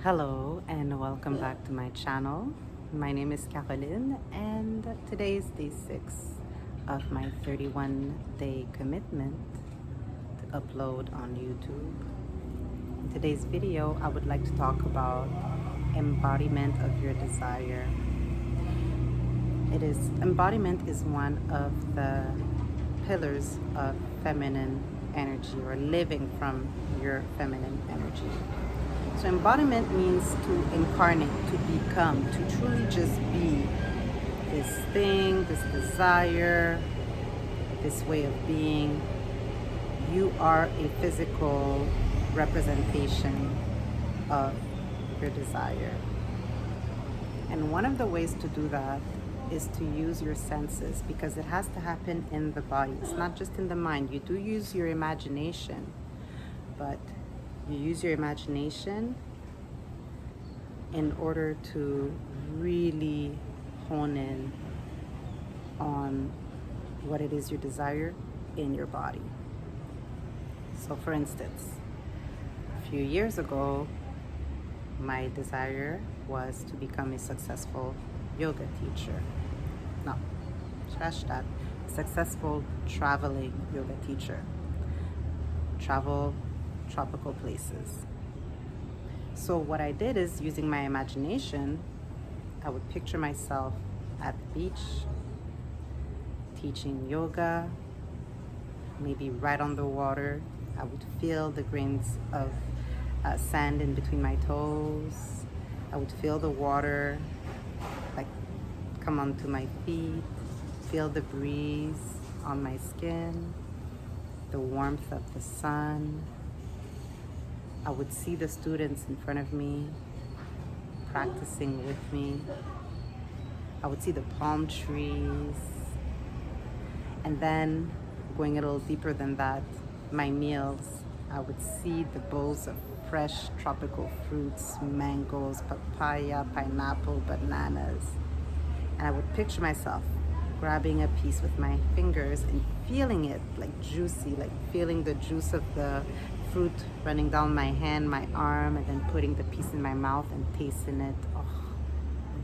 Hello and welcome back to my channel. My name is Caroline and today is day 6 of my 31-day commitment to upload on YouTube. In today's video, I would like to talk about embodiment of your desire. Embodiment is one of the pillars of feminine energy, or living from your feminine energy. So embodiment means to incarnate, to become, to truly just be this thing, this desire, this way of being. You are a physical representation of your desire. And one of the ways to do that is to use your senses, because it has to happen in the body. It's not just in the mind. You do use your imagination, but you use your imagination in order to really hone in on what it is you desire in your body. So for instance, a few years ago, my desire was to become a successful yoga teacher. No, scratch that. Successful traveling yoga teacher. Travel tropical places. So what I did is, using my imagination, I would picture myself at the beach, teaching yoga, maybe right on the water. I would feel the grains of sand in between my toes. I would feel the water like come onto my feet, feel the breeze on my skin, the warmth of the sun. I would see the students in front of me practicing with me. I would see the palm trees. And then, going a little deeper than that, my meals, I would see the bowls of fresh tropical fruits, mangoes, papaya, pineapple, bananas. And I would picture myself grabbing a piece with my fingers and feeling it like juicy, like feeling the juice of the fruit running down my hand, my arm, and then putting the piece in my mouth and tasting it. Oh,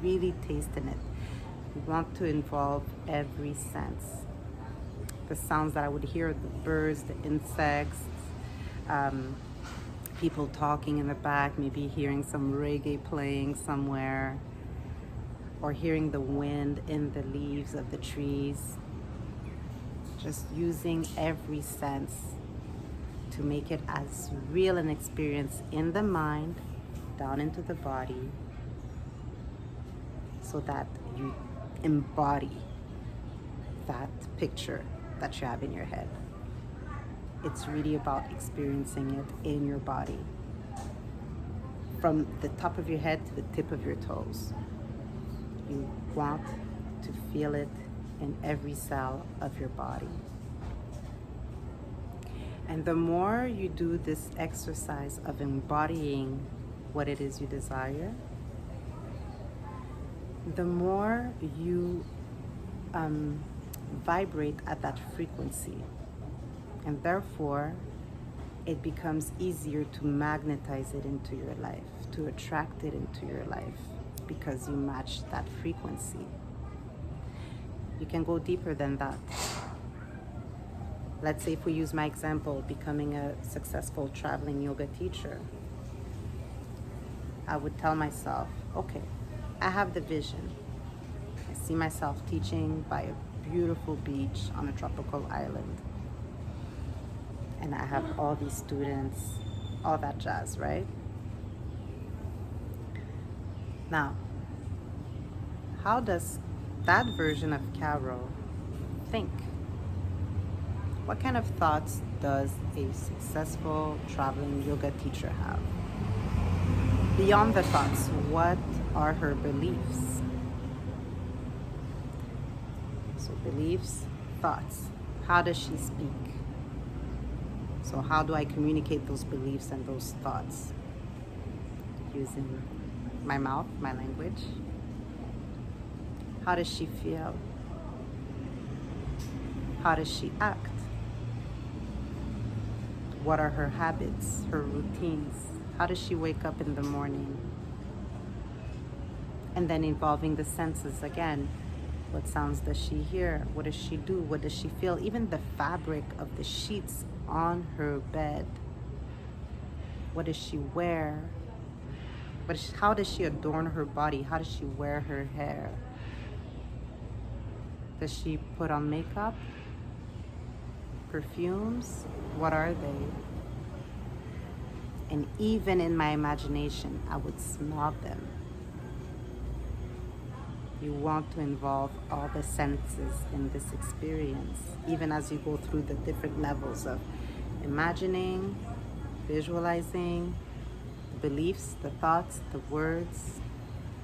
really tasting it. You want to involve every sense. The sounds that I would hear, the birds, the insects, people talking in the back, maybe hearing some reggae playing somewhere, or hearing the wind in the leaves of the trees. Just using every sense to make it as real an experience in the mind, down into the body, so that you embody that picture that you have in your head. It's really about experiencing it in your body, from the top of your head to the tip of your toes. You want to feel it in every cell of your body. And the more you do this exercise of embodying what it is you desire, the more you vibrate at that frequency. And therefore, it becomes easier to magnetize it into your life, to attract it into your life, because you match that frequency. You can go deeper than that. Let's say, if we use my example, becoming a successful traveling yoga teacher, I would tell myself, okay, I have the vision. I see myself teaching by a beautiful beach on a tropical island. And I have all these students, all that jazz, right? Now, how does that version of Carol think? What kind of thoughts does a successful traveling yoga teacher have? Beyond the thoughts, what are her beliefs? So beliefs, thoughts. How does she speak? So how do I communicate those beliefs and those thoughts? Using my mouth, my language. How does she feel? How does she act? What are her habits, her routines? How does she wake up in the morning? And then involving the senses again. What sounds does she hear? What does she do? What does she feel? Even the fabric of the sheets on her bed. What does she wear? How does she adorn her body? How does she wear her hair? Does she put on makeup? Perfumes? What are they? And even in my imagination, I would smell them. You want to involve all the senses in this experience, even as you go through the different levels of imagining, visualizing, the beliefs, the thoughts, the words,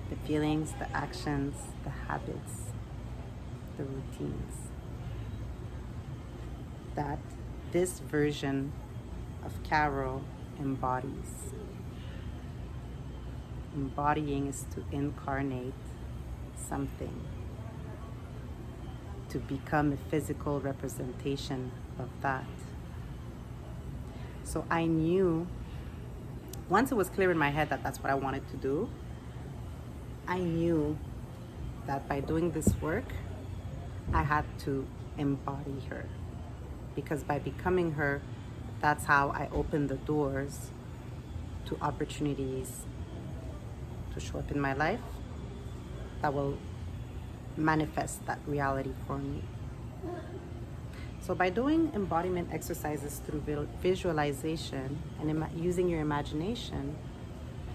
the feelings, the actions, the habits, the routines. That this version of Carol embodies. Embodying is to incarnate something, to become a physical representation of that. So I knew, once it was clear in my head that that's what I wanted to do, I knew that by doing this work, I had to embody her. Because by becoming her, that's how I opened the doors to opportunities to show up in my life that will manifest that reality for me. So by doing embodiment exercises through visualization and using your imagination,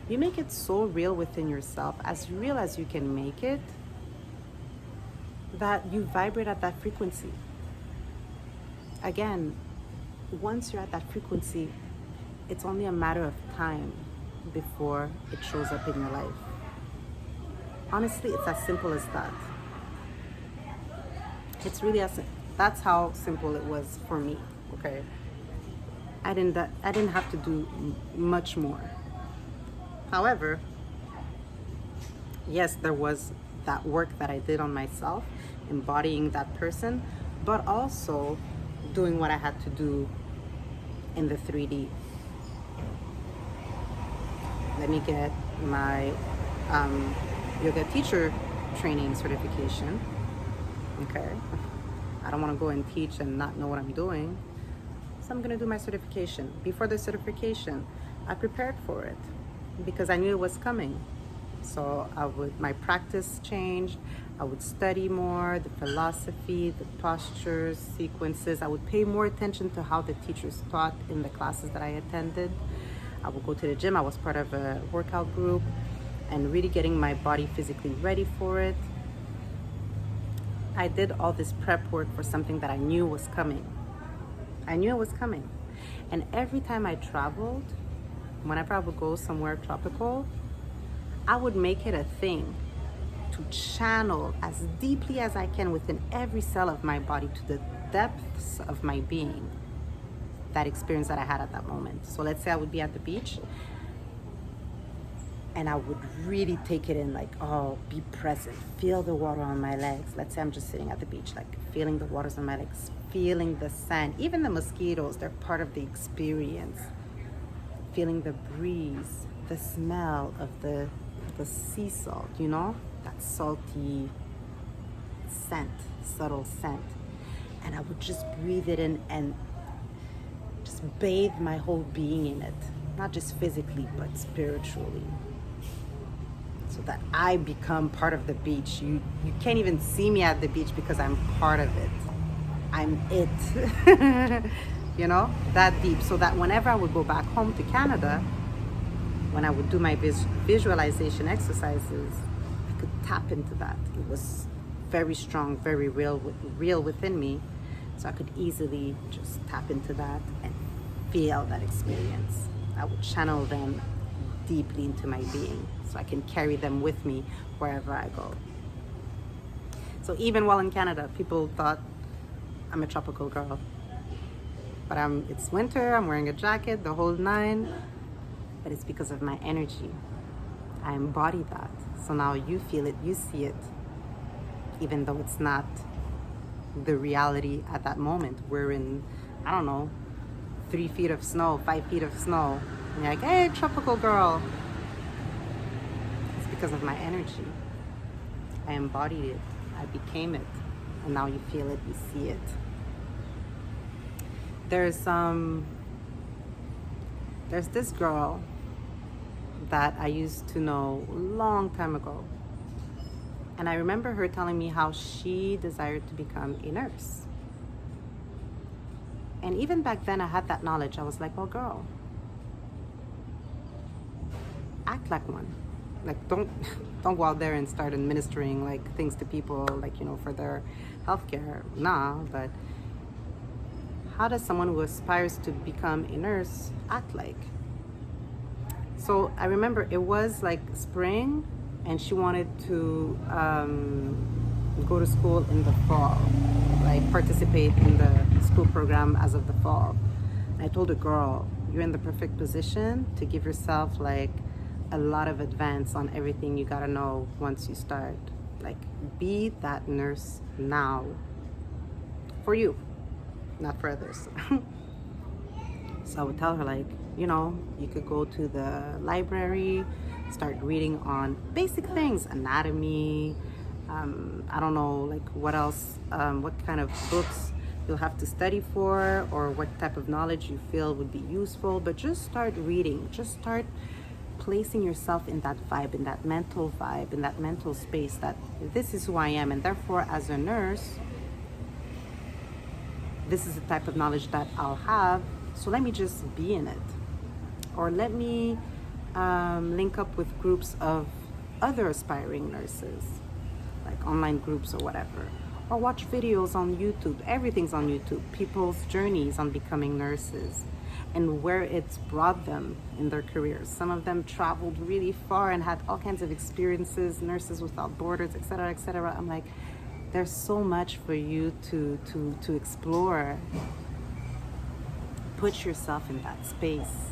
you make it so real within yourself, as real as you can make it, that you vibrate at that frequency. Again, once you're at that frequency, it's only a matter of time before it shows up in your life. Honestly, it's as simple as that. It's really that's how simple it was for me, okay? I didn't have to do much more. However, yes, there was that work that I did on myself, embodying that person, but also doing what I had to do in the 3D. Let me get my yoga teacher training certification. Okay, I don't want to go and teach and not know what I'm doing, so I'm gonna do my certification. Before the certification, I prepared for it because I knew it was coming. So my practice changed. I would study more, the philosophy, the postures, sequences. I would pay more attention to how the teachers taught in the classes that I attended. I would go to the gym. I was part of a workout group and really getting my body physically ready for it. I did all this prep work for something that I knew was coming. I knew it was coming. And every time I traveled, whenever I would go somewhere tropical, I would make it a thing to channel as deeply as I can within every cell of my body to the depths of my being that experience that I had at that moment. So let's say I would be at the beach and I would really take it in, like, oh, be present, feel the water on my legs. Let's say I'm just sitting at the beach, like feeling the waters on my legs, feeling the sand, even the mosquitoes, they're part of the experience. Feeling the breeze, the smell of the sea salt, you know, that salty scent, subtle scent. And I would just breathe it in and just bathe my whole being in it, not just physically, but spiritually. So that I become part of the beach. You can't even see me at the beach because I'm part of it. I'm it. You know, that deep. So that whenever I would go back home to Canada, when I would do my visualization exercises, I could tap into that. It was very strong, very real within me. So I could easily just tap into that and feel that experience. I would channel them deeply into my being so I can carry them with me wherever I go. So even while in Canada, people thought I'm a tropical girl. But it's winter, I'm wearing a jacket, the whole nine. But it's because of my energy. I embody that. So now you feel it, you see it, even though it's not the reality at that moment. We're in, I don't know, 3 feet of snow, 5 feet of snow. And you're like, hey, tropical girl. It's because of my energy. I embodied it. I became it. And now you feel it, you see it. There's this girl that I used to know a long time ago. And I remember her telling me how she desired to become a nurse. And even back then I had that knowledge. I was like, well, girl, act like one. Like, don't go out there and start administering like things to people, like, you know, for their healthcare. Nah, but how does someone who aspires to become a nurse act like? So I remember it was like spring, and she wanted to go to school in the fall, like participate in the school program as of the fall. And I told her, girl, you're in the perfect position to give yourself like a lot of advance on everything you gotta know once you start. Like, be that nurse now. For you, not for others. So I would tell her, like, you know, you could go to the library, start reading on basic things, anatomy, I don't know, like what else, what kind of books you'll have to study for, or what type of knowledge you feel would be useful. But just start reading, just start placing yourself in that vibe, in that mental vibe, in that mental space that this is who I am, and therefore as a nurse, this is the type of knowledge that I'll have. So let me just be in it, or let me link up with groups of other aspiring nurses, like online groups or whatever, or watch videos on YouTube. Everything's on YouTube. People's journeys on becoming nurses and where it's brought them in their careers. Some of them traveled really far and had all kinds of experiences, Nurses Without Borders, etc., etc. I'm like, there's so much for you to explore. Put yourself in that space.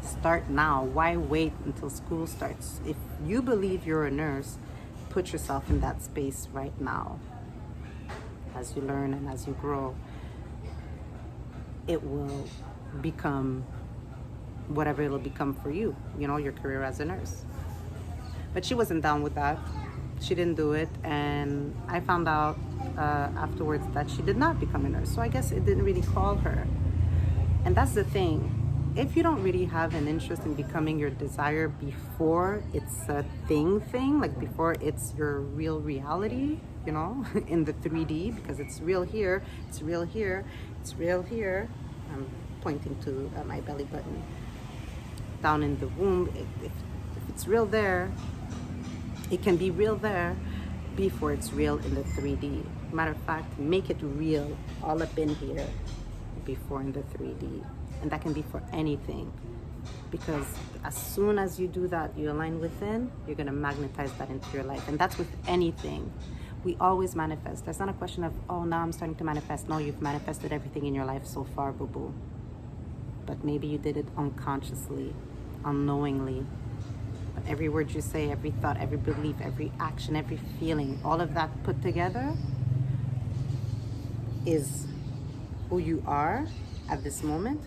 Start now. Why wait until school starts? If you believe you're a nurse, put yourself in that space right now. As you learn and as you grow, it will become whatever it'll become for you, you know, your career as a nurse. But she wasn't down with that. She didn't do it, and I found out afterwards that she did not become a nurse. So I guess it didn't really call her. And that's the thing. If you don't really have an interest in becoming your desire before it's a thing, like before it's your real reality, you know, in the 3D, because it's real here, it's real here, it's real here. I'm pointing to my belly button. Down in the womb, if it's real there, it can be real there before it's real in the 3D. Matter of fact, make it real all up in here before in the 3D. And that can be for anything, because as soon as you do that, you align within, you're going to magnetize that into your life. And that's with anything. We always manifest. There's not a question of, oh, now I'm starting to manifest. No, you've manifested everything in your life so far, boo-boo. But maybe you did it unconsciously, unknowingly. But every word you say, every thought, every belief, every action, every feeling, all of that put together is who you are at this moment.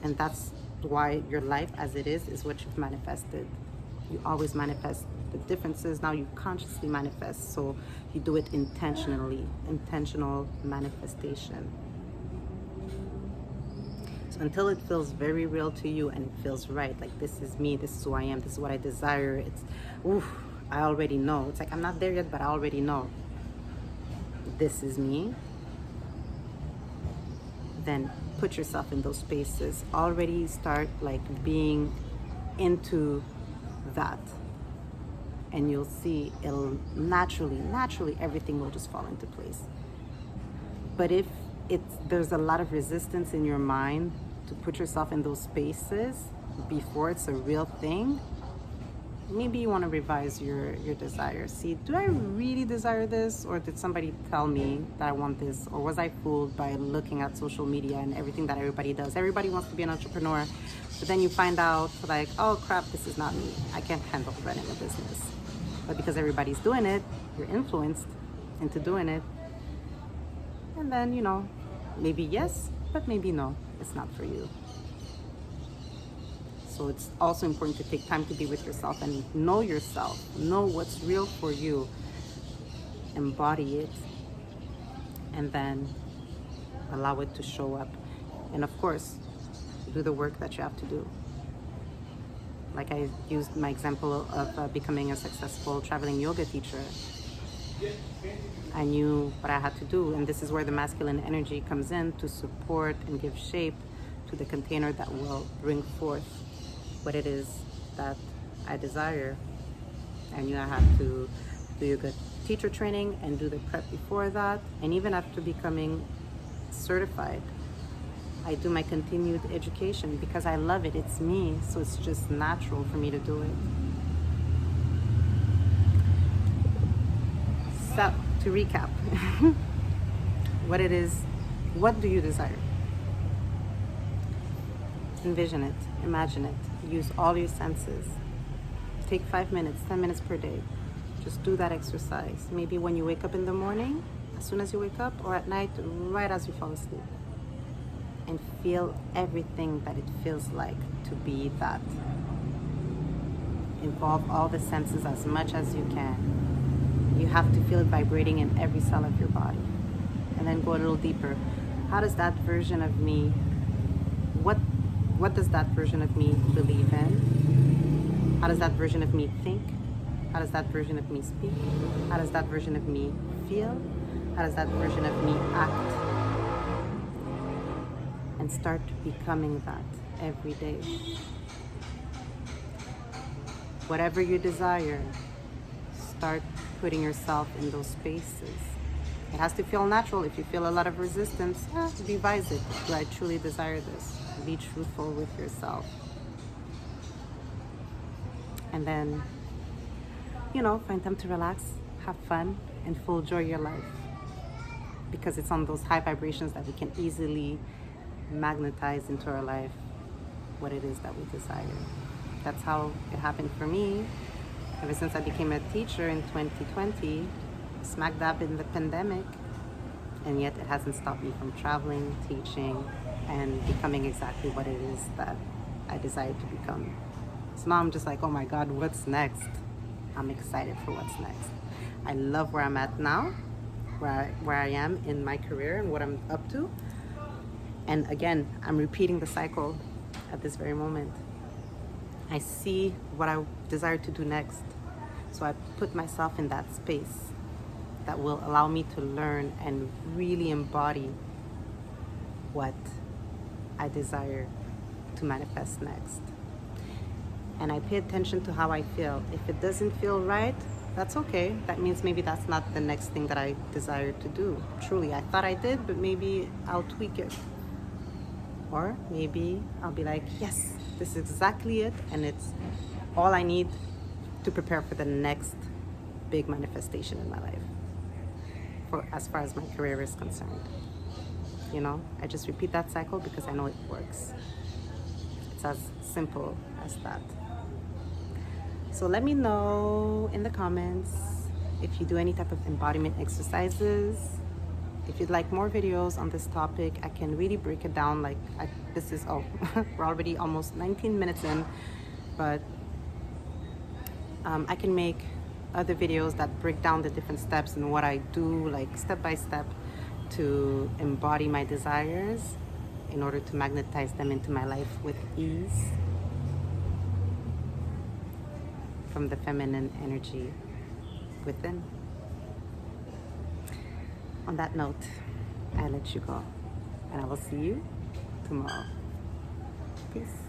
And that's why your life as it is what you've manifested. You always manifest. The difference is now you consciously manifest. So you do it intentionally, intentional manifestation. So until it feels very real to you and it feels right, like this is me, this is who I am, this is what I desire, it's, oof, I already know. It's like I'm not there yet, but I already know. This is me. Then put yourself in those spaces. Already start like being into that. And you'll see it'll naturally everything will just fall into place. But if there's a lot of resistance in your mind to put yourself in those spaces before it's a real thing, maybe you want to revise your desire. See, do I really desire this, or did somebody tell me that I want this, or was I fooled by looking at social media and everything that everybody does? Everybody wants to be an entrepreneur, but then you find out like, oh crap, this is not me. I can't handle running a business. But because everybody's doing it, you're influenced into doing it. And then, you know, maybe yes, but maybe no, it's not for you. So it's also important to take time to be with yourself and know yourself, know what's real for you, embody it, and then allow it to show up. And of course, do the work that you have to do. Like I used my example of becoming a successful traveling yoga teacher. I knew what I had to do, and this is where the masculine energy comes in to support and give shape to the container that will bring forth what it is that I desire. I knew I had to do yoga teacher training and do the prep before that, and even after becoming certified, I do my continued education because I love it. It's me, so it's just natural for me to do it. So, to recap, what it is, what do you desire? Envision it, imagine it, use all your senses. Take 5 minutes, 10 minutes per day. Just do that exercise. Maybe when you wake up in the morning, as soon as you wake up, or at night, right as you fall asleep. And feel everything that it feels like to be that. Involve all the senses as much as you can. You have to feel it vibrating in every cell of your body. And then go a little deeper. How does that version of me, what does that version of me believe in? How does that version of me think? How does that version of me speak? How does that version of me feel? How does that version of me act? And start becoming that every day. Whatever you desire, start putting yourself in those spaces. It has to feel natural. If you feel a lot of resistance, revise it. Do I truly desire this? Be truthful with yourself. And then, find time to relax, have fun, and Fulljoy your life. Because it's on those high vibrations that we can easily magnetize into our life what it is that we desire. That's how it happened for me. Ever since I became a teacher in 2020, smack dab in the pandemic, and yet it hasn't stopped me from traveling, teaching, and becoming exactly what it is that I desire to become. So now I'm just like, oh my God, what's next? I'm excited for what's next. I love where I'm at now, where I am in my career and what I'm up to. And again, I'm repeating the cycle at this very moment. I see what I desire to do next. So I put myself in that space that will allow me to learn and really embody what I desire to manifest next. And I pay attention to how I feel. If it doesn't feel right, that's okay. That means maybe that's not the next thing that I desire to do. Truly, I thought I did, but maybe I'll tweak it. Or maybe I'll be like, yes, this is exactly it, and it's all I need to prepare for the next big manifestation in my life, as far as my career is concerned. I just repeat that cycle because I know it works. It's as simple as that. So let me know in the comments if you do any type of embodiment exercises. If you'd like more videos on this topic, I can really break it down. We're already almost 19 minutes in, but I can make other videos that break down the different steps and what I do, like step by step, to embody my desires in order to magnetize them into my life with ease from the feminine energy within. On that note, I let you go, and I will see you tomorrow. Peace.